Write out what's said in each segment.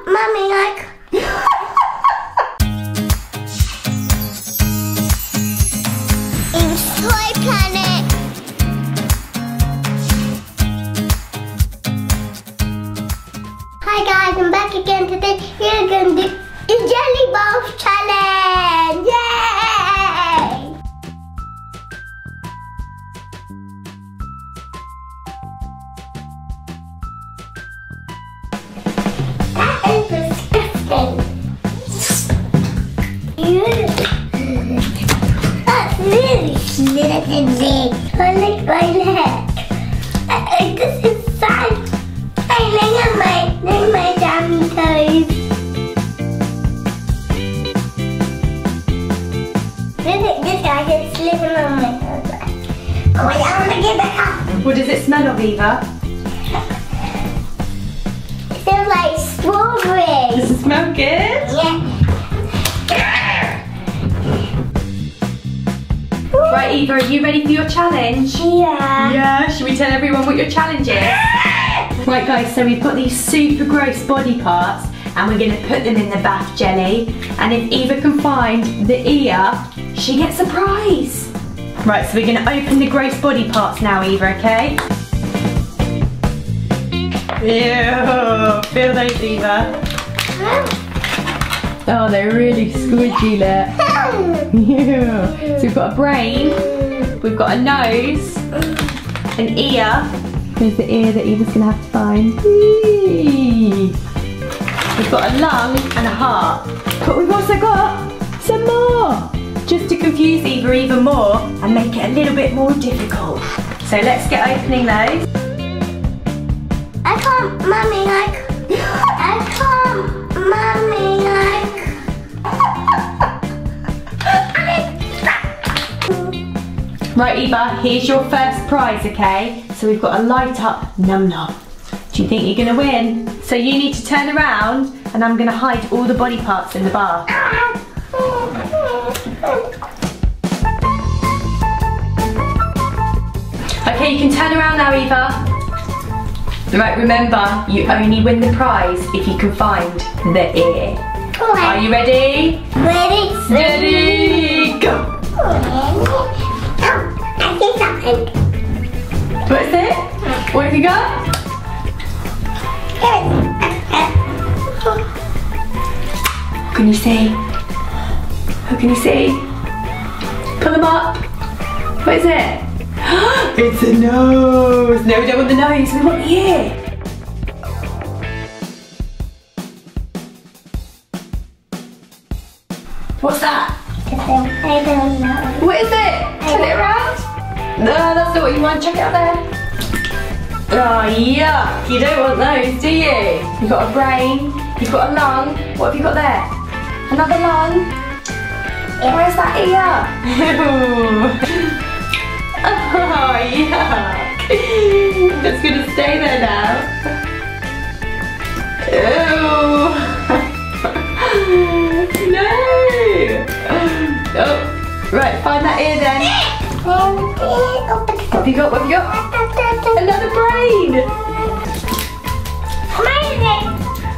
Mummy, like... It's Toy Planet. Hi guys, I'm back again. Today we're going to do the Gelli Baff challenge. Yay! That is disgusting. That's really slippery. I like my leg. This is sad. I look at my jammy toes. This guy gets slipping on my toes. Oh wait, I want to get back up. What does it smell of, Eva? It smells like strawberries. Does it smell good? Yeah. Right, Eva, are you ready for your challenge? Yeah. Yeah, should we tell everyone what your challenge is? Right guys, so we've got these super gross body parts and we're going to put them in the bath jelly, and if Eva can find the ear, she gets a prize. Right, so we're going to open the gross body parts now, Eva, okay? Ew, feel those, Eva. Oh, they're really squidgy, look. Yeah. So we've got a brain, we've got a nose, an ear. Here's the ear that Eva's going to have to find. We've got a lung and a heart. But we've also got some more, just to confuse Eva even more and make it a little bit more difficult. So let's get opening those. I can't, Mummy, like... I can't, Mummy, like... Right, Eva, here's your first prize, okay? So we've got a light up num num. Do you think you're gonna win? So you need to turn around and I'm gonna hide all the body parts in the bath. Okay, you can turn around now, Eva. Right, remember, you only win the prize if you can find the ear. Are you ready? Ready? Ready, go! I see something. What is it? What have you got? What can you see? What can you see? Pull them up. What is it? It's a nose. No, we don't want the nose. We want the ear. What's that? I don't know. What is it? Turn it around. No, that's not what you want. Check it out there. Oh, yuck. You don't want those, do you? You've got a brain. You've got a lung. What have you got there? Another lung. Where's that ear? Oh, yuck. It's going to stay there now. Ew. No. Oh, right, find that ear then. What have you got? What have you got? Another brain.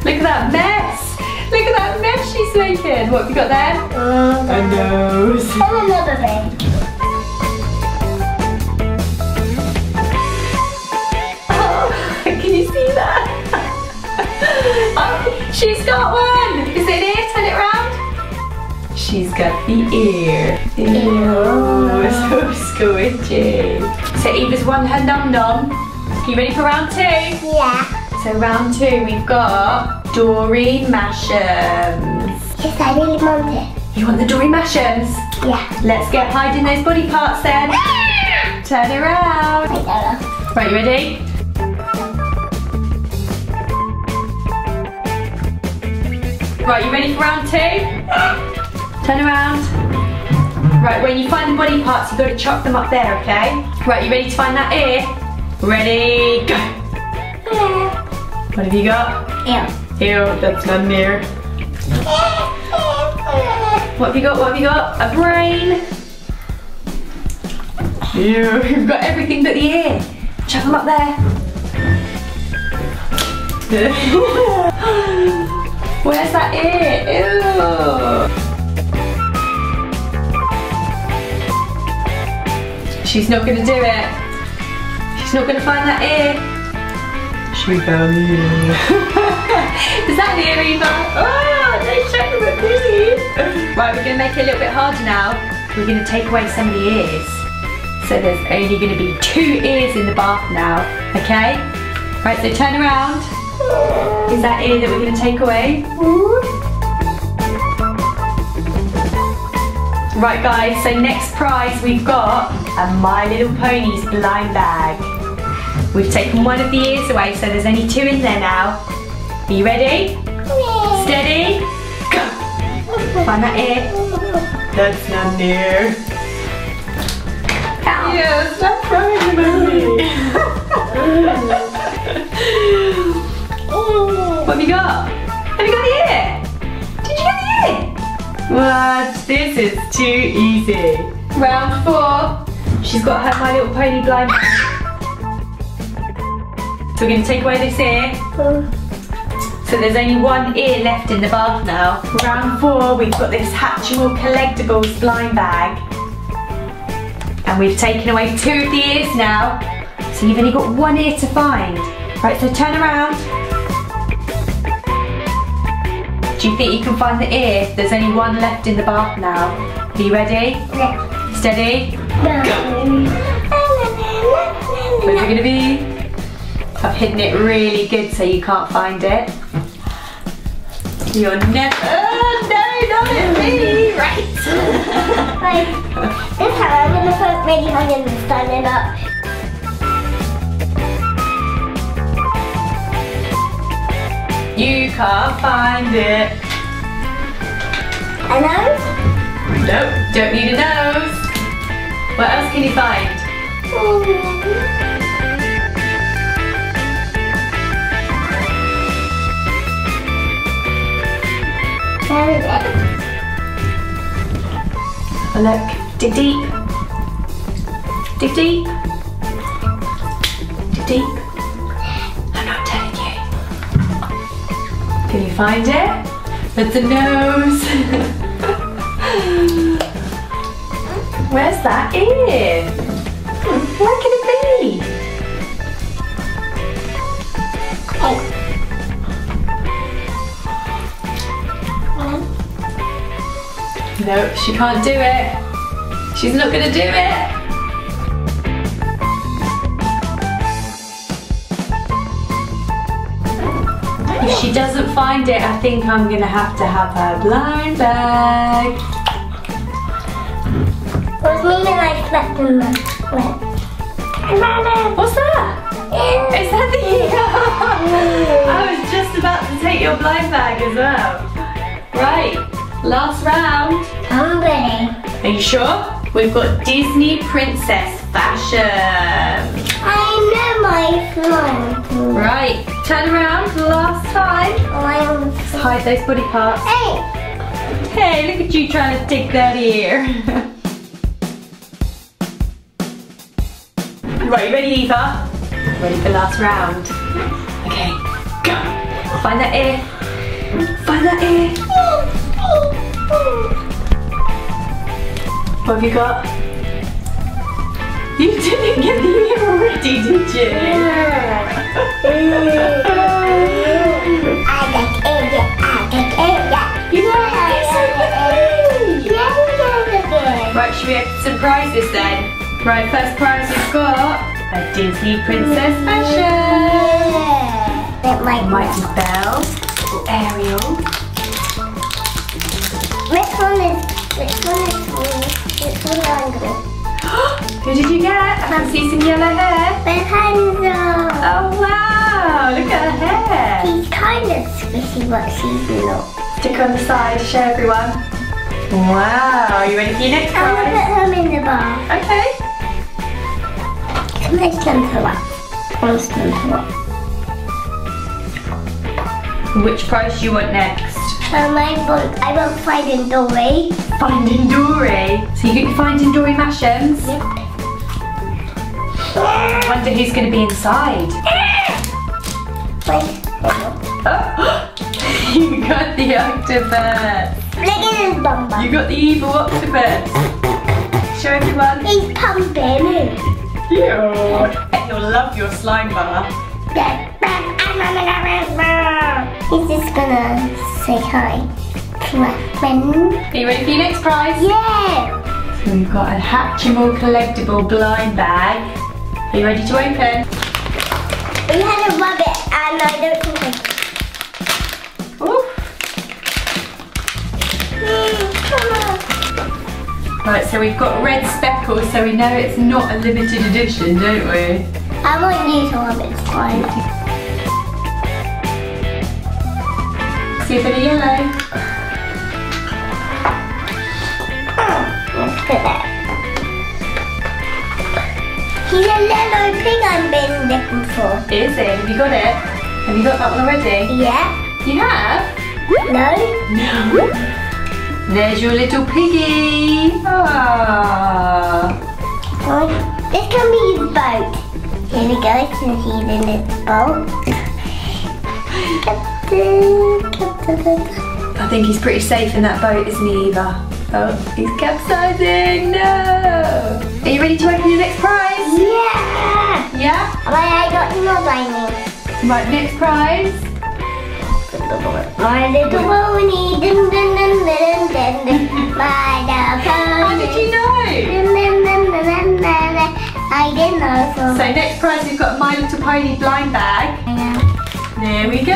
Look at that mess. Look at that mess she's making. What have you got there? A nose. And another brain. Oh, can you see that? Oh, she's got one. Is it an ear? Turn it around. She's got the ear. Ew, so squidgy. So Eva's won her num num. Are you ready for round two? Yeah. So round two, we've got Dory Mashems. Yes, I really want it. You want the Dory Mashems? Yeah. Let's get hiding those body parts then. Turn it around. I don't know. Right, you ready? Right, you ready for round two? Turn around. Right, when you find the body parts, you've got to chop them up there, okay? Right, you ready to find that ear? Ready, go! What have you got? Ew. Ew, that's not an ear. What have you got? What have you got? A brain. Ew, you've got everything but the ear. Chuck them up there. Where's that ear? Ew. She's not going to do it. She's not going to find that ear. She found the ear. Is that the ear, Eva? Oh, don't check them, please. Right, we're going to make it a little bit harder now. We're going to take away some of the ears. So there's only going to be 2 ears in the bath now, okay? Right, so turn around. Is that ear that we're going to take away? Right guys, so next prize we've got a My Little Ponies blind bag. We've taken one of the ears away, so there's only 2 in there now. Are you ready? Steady, go! Find that ear. That's not near. Yes, stop crying about me. What have you got? Have you got the ear? Did you get the ear? What? This is too easy. Round 4. She's got her My Little Pony blind bag. So we're going to take away this ear. So there's only 1 ear left in the bath now. Round 4, we've got this Hatchimals Collectibles blind bag. And we've taken away 2 of the ears now. So you've only got 1 ear to find. Right, so turn around. Do you think you can find the ear? There's only 1 left in the bath now. Are you ready? Yeah. Steady? Go! Where's it going to be? I've hidden it really good so you can't find it. You're never... Oh, no, not me! Right. Right. This time I'm going to put ready on and stand it up. You can't find it. A nose? Nope, don't need a nose. What else can you find? Have a look. Dig deep. Dig deep. Dig deep. I'm not telling you. Can you find it? That's a nose. Where's that ear? Where can it be? Nope, she can't do it. She's not gonna do it. If she doesn't find it, I think I'm gonna have to have her blind bag. What's me and I slept in the bed. What's that? Is that the ear? I was just about to take your blind bag as well. Right, last round. I'm ready. Are you sure? We've got Disney Princess Fashion. I know my phone. Right, turn around for the last time. Let's hide those body parts. Hey! Hey, look at you trying to dig that ear. Right, you ready, Eva? Ready for last round. Okay, go. Find that ear. Find that ear. What have you got? You didn't get the ear already, did you? I got it. You Right, should we open some prizes then? Right, first prize we've got a Disney Princess Fashion. That might Mighty Belle, Ariel. Which one is Angry? Who did you get? I can see some yellow hair. Rapunzel. Oh wow, look at her hair. She's kind of squishy, but she's not. Stick her on the side to show everyone. Wow, are you ready for your next I'm prize? going to put them in the bar. Okay. Let's them to up. Let's them to up. Which prize do you want next? I want Finding Dory. Finding Dory. So you get your Finding Dory Mashems? Yep. I wonder who's going to be inside. Wait. Oh. You got the octopus. Look at his bum bum. You got the evil octopus. Show everyone. He's pumping. Cute. And you'll love your slime bar. He's just gonna say hi to my friend. Are you ready for your next prize? Yeah! So we've got a Hatchimal collectible blind bag. Are you ready to open? We had a rabbit and I don't think Ooh. come on. Right, so we've got red speckles, so we know it's not a limited edition, don't we? I want you to have it fine. See a bit of yellow. Let's put that. He's a little pig I've been looking for. Is it? Have you got it? Have you got that one already? Yeah. You have? No? No. There's your little piggy. Aww. Oh, this can be his boat. Here we go, since he's in his boat. I think he's pretty safe in that boat, isn't he, Eva? Oh, he's capsizing. No. Are you ready to open your next prize? Yeah! Yeah? But I got no dining. Right, next prize. My little pony, dun dun dun dun dun dun. My little pony. How did you know? Dun dun dun dun dun dun. I didn't know so. So next prize we've got a My Little Pony blind bag. There we go.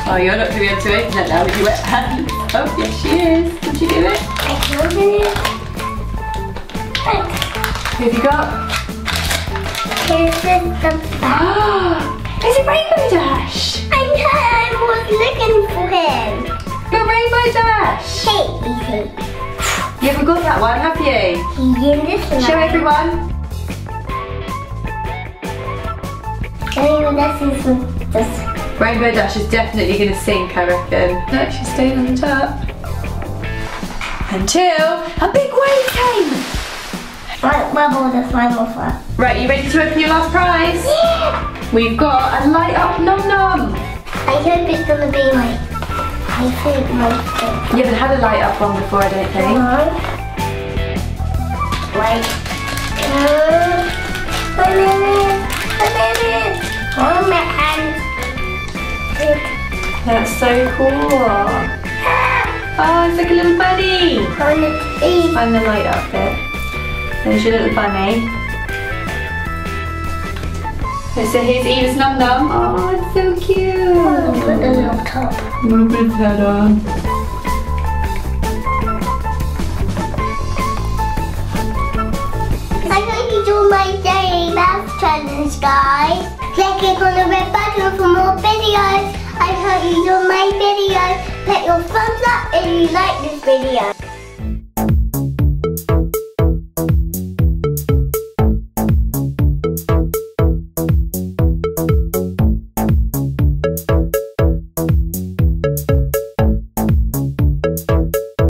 Oh, you're not going to be able to open it now with your wet hands. Oh, yes she is. Did you do it? I can do it. Who have you got? Here's the bag. Is it Rainbow Dash? I was looking for him. You're Rainbow Dash. Hey, easy. You haven't got that one, have you? He's in this one. Show everyone. This. Rainbow Dash is definitely going to sink, I reckon. No, she's staying on the top. Until a big wave came. Right, bubble the final one. Right, you ready to open your last prize? Yeah! We've got a light up num num. I hope it's gonna be my favorite. You haven't had a light up one before, I don't think. Wait. Oh, my hands. That's so cool. Oh, it's like a little bunny. Find the light up bit. There's your little bunny. So here's Eva's num num. Oh, it's so cute. Put the little top. I'm gonna put his head on. I hope you do my Gelli Baff challenge, guys. Click on the red button for more videos. I hope you do my videos. Put your thumbs up if you like this video.